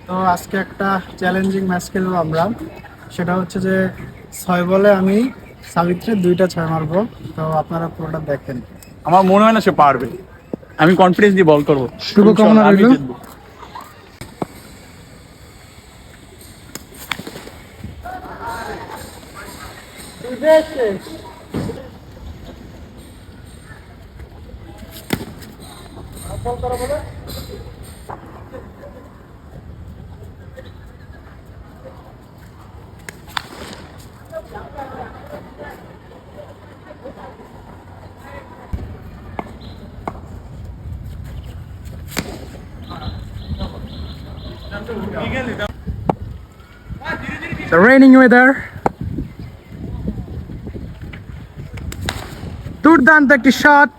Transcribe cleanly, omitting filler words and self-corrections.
তো আজকে একটা চ্যালেঞ্জিং ম্যাচ খেলবো আমরা। সেটা হচ্ছে যে 6 বলে আমি সাবিত্রে 2টা 6 মারবো। তো আপনারা পুরোটা দেখেন। আমার মনে হয় না সে পারবে। আমি কনফিডেন্স দিয়ে বল করবো। শুভকামনা ইনশাআল্লাহ আমি রইলো। জিতবো। The raining weather. দুর্দান্ত একটি শট।